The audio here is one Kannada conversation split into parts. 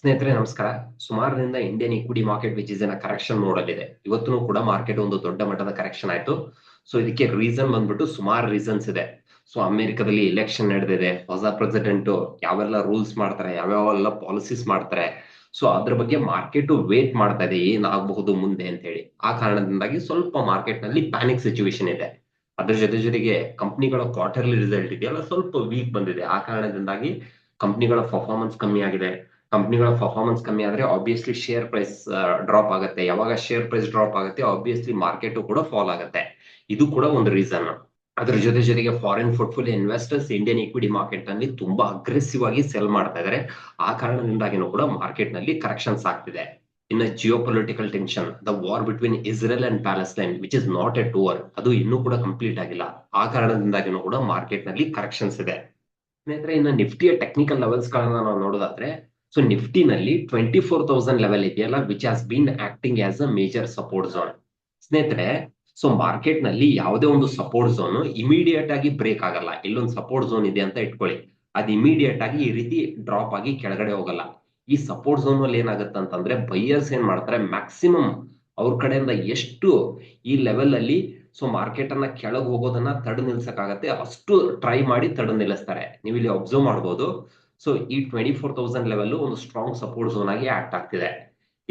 ಸ್ನೇಹಿತರೆ ನಮಸ್ಕಾರ. ಸುಮಾರಿನಿಂದ Indian equity market which is in correction mode ಅಲ್ಲಿದೆ. ಇವತ್ತು ಕೂಡ ಮಾರ್ಕೆಟ್ ಒಂದು ದೊಡ್ಡ ಮಟ್ಟದ ಕರೆಕ್ಷನ್ ಆಯ್ತು. ಸೊ ಇದಕ್ಕೆ ರೀಸನ್ ಬಂದ್ಬಿಟ್ಟು ಸುಮಾರು ರೀಸನ್ಸ್ ಇದೆ. ಸೊ ಅಮೆರಿಕದಲ್ಲಿ ಎಲೆಕ್ಷನ್ ನಡೆದಿದೆ, ಹೊಸ ಪ್ರೆಸಿಡೆಂಟ್ ಯಾವೆಲ್ಲ ರೂಲ್ಸ್ ಮಾಡ್ತಾರೆ, ಯಾವ್ಯಾವೆಲ್ಲ ಪಾಲಿಸೀಸ್ ಮಾಡ್ತಾರೆ. ಸೊ ಅದ್ರ ಬಗ್ಗೆ ಮಾರ್ಕೆಟ್ ವೇಟ್ ಮಾಡ್ತಾ ಇದೆ ಏನಾಗಬಹುದು ಮುಂದೆ ಅಂತ ಹೇಳಿ. ಆ ಕಾರಣದಿಂದಾಗಿ ಸ್ವಲ್ಪ ಮಾರ್ಕೆಟ್ ನಲ್ಲಿ ಪ್ಯಾನಿಕ್ ಸಿಚುವೇಶನ್ ಇದೆ. ಅದ್ರ ಜೊತೆಗೆ ಕಂಪನಿಗಳ ಕ್ವಾರ್ಟರ್ಲಿ ರಿಸಲ್ಟ್ ಇದೆಯಲ್ಲ ಸ್ವಲ್ಪ ವೀಕ್ ಬಂದಿದೆ. ಆ ಕಾರಣದಿಂದಾಗಿ ಕಂಪನಿಗಳ ಪರ್ಫಾರ್ಮೆನ್ಸ್ ಕಮ್ಮಿ ಆಗಿದೆ. ಕಂಪನಿಗಳ ಪರ್ಫಾರ್ಮೆನ್ಸ್ ಕಮ್ಮಿ ಆದ್ರೆ ಆಬ್ವಿಯಸ್ಲಿ ಶೇರ್ ಪ್ರೈಸ್ ಡ್ರಾಪ್ ಆಗುತ್ತೆ. ಯಾವಾಗ ಶೇರ್ ಪ್ರೈಸ್ ಡ್ರಾಪ್ ಆಗುತ್ತೆ ಆಬ್ವಿಯಸ್ಲಿ ಮಾರ್ಕೆಟ್ ಕೂಡ ಫಾಲ್ ಆಗುತ್ತೆ. ಇದು ಕೂಡ ಒಂದು ರೀಸನ್. ಅದ್ರ ಜೊತೆಗೆ foreign portfolio investors Indian equity market ನಲ್ಲಿ ತುಂಬಾ ಅಗ್ರೆಸಿವ್ ಆಗಿ ಸೆಲ್ ಮಾಡ್ತಾ ಇದ್ದಾರೆ. ಆ ಕಾರಣದಿಂದಾಗಿನೂ ಕೂಡ ಮಾರ್ಕೆಟ್ ನಲ್ಲಿ ಕರೆಕ್ಷನ್ಸ್ ಆಗ್ತಿದೆ. ಇನ್ನು Jio political tension, the war between Israel and Palestine which is not at over, ಅದು ಇನ್ನೂ ಕೂಡ ಕಂಪ್ಲೀಟ್ ಆಗಿಲ್ಲ. ಆ ಕಾರಣದಿಂದಾಗಿನೂ ಕೂಡ ಮಾರ್ಕೆಟ್ ನಲ್ಲಿ ಕರೆಕ್ಷನ್ಸ್ ಇದೆ. ಸ್ನೇಹಿತರೆ, ಇನ್ನು ನಿಫ್ಟಿಯ ಟೆಕ್ನಿಕಲ್ ಲೆವೆಲ್ಸ್ ಗಳನ್ನ ನಾವು ನೋಡೋದಾದ್ರೆ, ಸೊ ನಿಫ್ಟಿನಲ್ಲಿ 24,000 ಲೆವೆಲ್ ಇದೆಯಲ್ಲ which has been acting as a major support zone. ಸ್ನೇಹಿತರೆ, ಸೊ ಮಾರ್ಕೆಟ್ ನಲ್ಲಿ ಯಾವುದೇ ಒಂದು ಸಪೋರ್ಟ್ ಝೋನ್ ಇಮಿಡಿಯೇಟ್ ಆಗಿ ಬ್ರೇಕ್ ಆಗಲ್ಲ. ಇಲ್ಲೊಂದು ಸಪೋರ್ಟ್ ಝೋನ್ ಇದೆ ಅಂತ ಇಟ್ಕೊಳ್ಳಿ, ಅದು ಇಮಿಡಿಯೇಟ್ ಆಗಿ ಈ ರೀತಿ ಡ್ರಾಪ್ ಆಗಿ ಕೆಳಗಡೆ ಹೋಗಲ್ಲ. ಈ ಸಪೋರ್ಟ್ ಝೋನ್ ಅಲ್ಲಿ ಏನಾಗುತ್ತೆ ಅಂತಂದ್ರೆ ಬೈಯರ್ಸ್ ಏನ್ ಮಾಡ್ತಾರೆ, ಮ್ಯಾಕ್ಸಿಮಮ್ ಅವ್ರ ಕಡೆಯಿಂದ ಎಷ್ಟು ಈ ಲೆವೆಲ್ ಅಲ್ಲಿ ಸೊ ಮಾರ್ಕೆಟ್ ಅನ್ನ ಕೆಳಗೆ ಹೋಗೋದನ್ನ ತಡೆ ನಿಲ್ಸಕ್ಕಾಗತ್ತೆ ಅಷ್ಟು ಟ್ರೈ ಮಾಡಿ ತಡೆ ನಿಲ್ಲಿಸ್ತಾರೆ. ನೀವು ಇಲ್ಲಿ ಅಬ್ಸರ್ವ್ ಮಾಡಬಹುದು. ಸೊ ಈ 24,000 ಲೆವೆಲ್ ಒಂದು ಸ್ಟ್ರಾಂಗ್ ಸಪೋರ್ಟ್ ಝೋನ್ ಆಗಿ ಆಕ್ಟ್ ಆಗ್ತಿದೆ.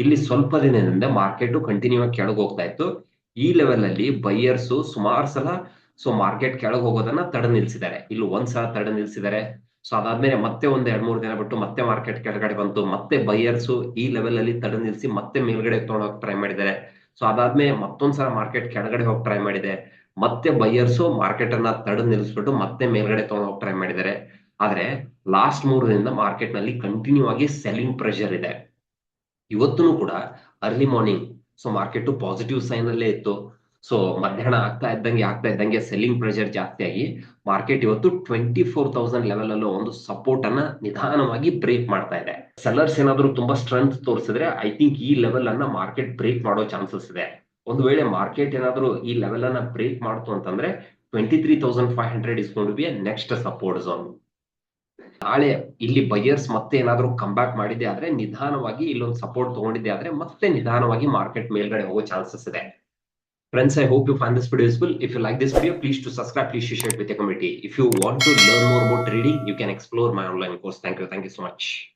ಇಲ್ಲಿ ಸ್ವಲ್ಪ ದಿನದಿಂದ ಮಾರ್ಕೆಟ್ ಕಂಟಿನ್ಯೂ ಆಗಿ ಕೆಳಗೆ ಹೋಗ್ತಾ ಇತ್ತು. ಈ ಲೆವೆಲ್ ಅಲ್ಲಿ ಬೈಯರ್ಸ್ ಸುಮಾರು ಸಲ ಸೊ ಮಾರ್ಕೆಟ್ ಕೆಳಗೆ ಹೋಗೋದನ್ನ ತಡೆ ನಿಲ್ಸಿದ್ದಾರೆ. ಇಲ್ಲಿ ಒಂದ್ಸಲ ತಡೆ ನಿಲ್ಸಿದ್ದಾರೆ. ಸೊ ಅದಾದ್ಮೇಲೆ ಮತ್ತೆ ಒಂದ್ 2-3 ದಿನ ಬಿಟ್ಟು ಮತ್ತೆ ಮಾರ್ಕೆಟ್ ಕೆಳಗಡೆ ಬಂತು. ಮತ್ತೆ ಬೈಯರ್ಸ್ ಈ ಲೆವೆಲ್ ಅಲ್ಲಿ ತಡೆ ನಿಲ್ಸಿ ಮತ್ತೆ ಮೇಲ್ಗಡೆ ತಗೊಂಡೋಗಿ ಟ್ರೈ ಮಾಡಿದ್ದಾರೆ. ಸೊ ಅದಾದ್ಮೇಲೆ ಮತ್ತೊಂದ್ಸಲ ಮಾರ್ಕೆಟ್ ಕೆಳಗಡೆ ಹೋಗಿ ಟ್ರೈ ಮಾಡಿದೆ. ಮತ್ತೆ ಬೈಯರ್ಸ್ ಮಾರ್ಕೆಟ್ ಅನ್ನ ತಡೆ ನಿಲ್ಲಿಸ್ಬಿಟ್ಟು ಮತ್ತೆ ಮೇಲ್ಗಡೆ ತಗೊಂಡೋಗಿ ಟ್ರೈ ಮಾಡಿದ್ದಾರೆ. ಆದ್ರೆ ಲಾಸ್ಟ್ 3 ದಿನದಿಂದ ಮಾರ್ಕೆಟ್ ನಲ್ಲಿ ಕಂಟಿನ್ಯೂ ಆಗಿ ಸೆಲ್ಲಿಂಗ್ ಪ್ರೆಷರ್ ಇದೆ. ಇವತ್ತು ಕೂಡ early morning so market positive sign ಅಲ್ಲೇ ಇತ್ತು. ಸೊ ಮಧ್ಯಾಹ್ನ ಆಗ್ತಾ ಇದ್ದಂಗೆ ಸೆಲ್ಲಿಂಗ್ ಪ್ರೆಷರ್ ಜಾಸ್ತಿ ಆಗಿ ಮಾರ್ಕೆಟ್ ಇವತ್ತು 24,000 ಲೆವೆಲ್ ಅಲ್ಲೂ ಒಂದು ಸಪೋರ್ಟ್ ಅನ್ನ ನಿಧಾನವಾಗಿ ಬ್ರೇಕ್ ಮಾಡ್ತಾ ಇದೆ. ಸೆಲ್ಲರ್ಸ್ ಏನಾದ್ರು ತುಂಬಾ ಸ್ಟ್ರೆಂತ್ ತೋರಿಸಿದ್ರೆ ಐ ಥಿಂಕ್ ಈ ಲೆವೆಲ್ ಅನ್ನ ಮಾರ್ಕೆಟ್ ಬ್ರೇಕ್ ಮಾಡೋ ಚಾನ್ಸಸ್ ಇದೆ. ಒಂದು ವೇಳೆ ಮಾರ್ಕೆಟ್ ಏನಾದ್ರು ಈ ಲೆವೆಲ್ ಅನ್ನ ಬ್ರೇಕ್ ಮಾಡ್ತು ಅಂತಂದ್ರೆ 23,500 is going to be next support zone. ನಾಳೆ ಇಲ್ಲಿ ಬೈಯರ್ಸ್ ಮತ್ತೆ ಏನಾದ್ರು ಕಮ್ ಬ್ಯಾಕ್ ಮಾಡಿದೆ ಆದ್ರೆ ನಿಧಾನವಾಗಿ ಇಲ್ಲೊಂದು ಸಪೋರ್ಟ್ ತಗೊಂಡಿದೆ ಆದ್ರೆ ಮತ್ತೆ ನಿಧಾನವಾಗಿ ಮಾರ್ಕೆಟ್ ಮೇಲ್ಗಡೆ ಹೋಗೋ ಚಾನ್ಸಸ್ ಇದೆ. Friends, I hope you find this video useful. If you like this video, please to subscribe, please to share it with your community. If you want to learn more about trading, you can explore my online course. Thank you so much.